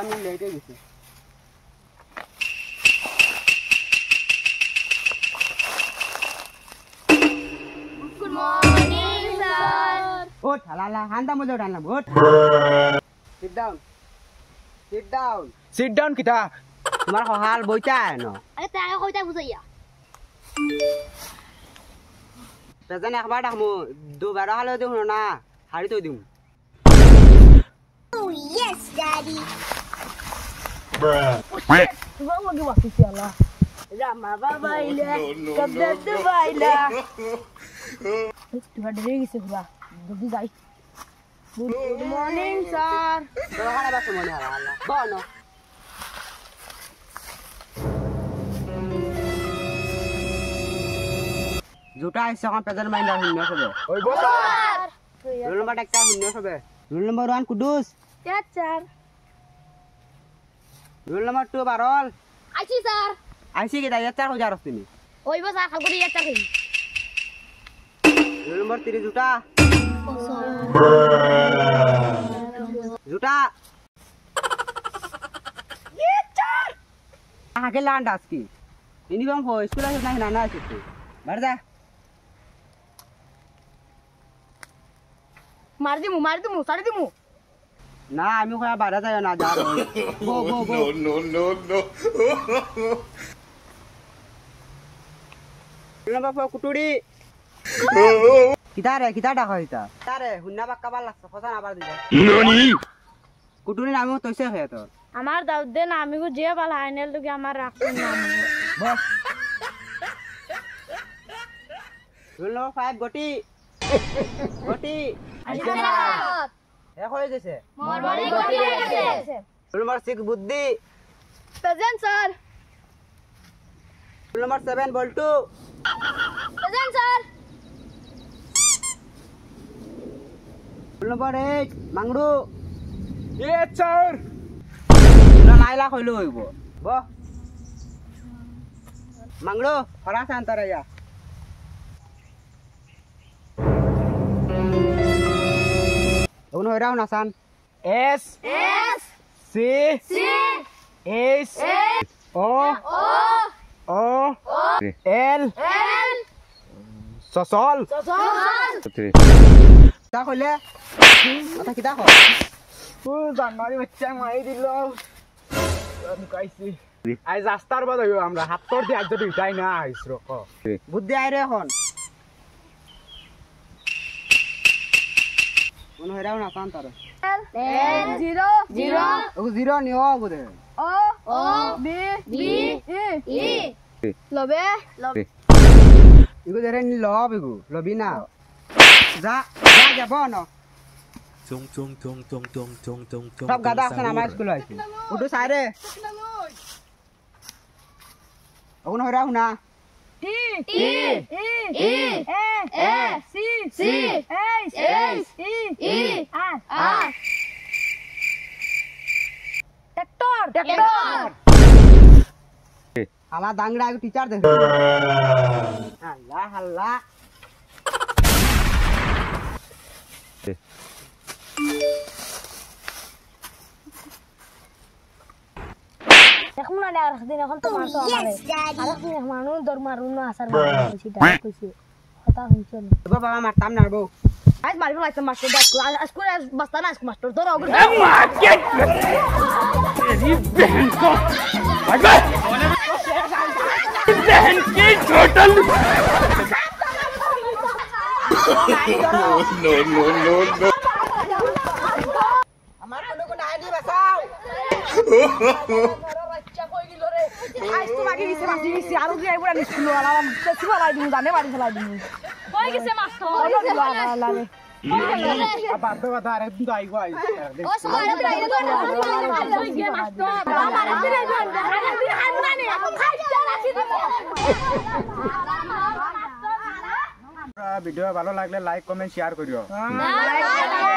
আমি লেট হয়ে গেছি গুড মর্নিং স্যার ওঠ হালালা হান্দা মজা উঠানলাম ওঠ সিট ডাউন সিট ডাউন কিটা তোমার সহাল বইতা ন আরে তাই কইতা বুঝাইয়া তেজন একবার ডাকমু দুবার হালে দিও না হাড়ি তো দিম Oh yes daddy Vamos lagi waktu siapa? Rama baila, kabel tu baila. Tuhan dari kisah gua, jadi guys. Good morning sir. তো হালা বাস মনে হালা বনো জুটা আইছে কোন পেজন মাইন্ডা শূন্য সবে ওই বসা রোল নাম্বার একটা শূন্য সবে roll number 1 Quddus Yes sir. Roll number 2 বারল আইছি স্যার আইসি কি দাইয়া চার হাজার তুমি ওইব স্যার খালগুড়ি একটা কই রোল নাম্বার 3 জুটা জুটা আগে লান্ড আজকি ইউনিফর্ম হো স্কুল আছে না না আছে তুই বাড়ি যা Mari dimu, sari dimu. না আমি ওখানে বাইরে যাই না যা গো গো গো no নাম্বার কুটুড়ি কিতা ডাকা হইতা তারে হুন্না বাক্কা ভাল লাগছে কথা না আবার দিবা nani কুটুড়ি নামও তৈছে হয়ে তোর আমার দাউদে না আমিগো যে বালা আইনেল তোকে আমার রাখুন নাম বস রোল নাম্বার 5 গটি গটি এক হয়ে গেছে মরবাড়ি গটি আছে role number 6 Buddhi present sir roll number 7 Boltu present sir roll number 8 মাংড়ু yes sir না নাইলা কইলো হইব ব মাংড়ু ফরা শান্তরায়া ওন হইরাও না সান s এস c সি h o ও o l এল sosol সসল তা কইলে কথা কিতা ক ও জানুয়ারি বাচ্চা মাই দিল কাইছি আজ রাস্তার বাদ হইব আমরা হাতর দিয়ে আজ যদি উঠাই না আইস রক বুদ্ধি আইরে এখন ওন হইরাও না সান তার এল 0 0 ও জিরো নিও বুদে O ও B বি E ই Lobe ইগো দেরে নি লব ইগো লবি না যা যা বনো সব গাদা আছে না আমার স্কুল আইছি উঠো সাইরে ওন হইরাও না T E E E A C C H H E E R R Tractor tractor আমার দাংড়া টিচার দেখ আল্লাহ আল্লাহ এখন না আর দিন এখন তো মারতো আমারে আর দিন মানু দর মারু না আসার মারু সেটা কইছে কথা হইছে বাবা মারতাম না বউ আজ মারিব লাগছে মাস্টার দাস আজ করে বস্তা না মাস্টার ধরো तेरी बहन को अगर बहन की टोटल no আমার কোন আইডি বাঁচাও বাচ্চা কই গিল রে আজ তো মাগি দিছে মাসি দিছে আর কি আইবো না স্কুল ওয়ালা তো লাই দিমু জানে বাড়ি ফেলাই দিমু কই গেছে মাস্টার লাগে अब बात बता रहे तुम तो आई को आई ও সকালে প্রাইভেট কই গে মাস্টার আমার ফিরে যান আমি হাত না নে খাইতে রাখি দিমু ভিডিও ভালো লাগলে লাইক কমেন্ট শেয়ার করিও না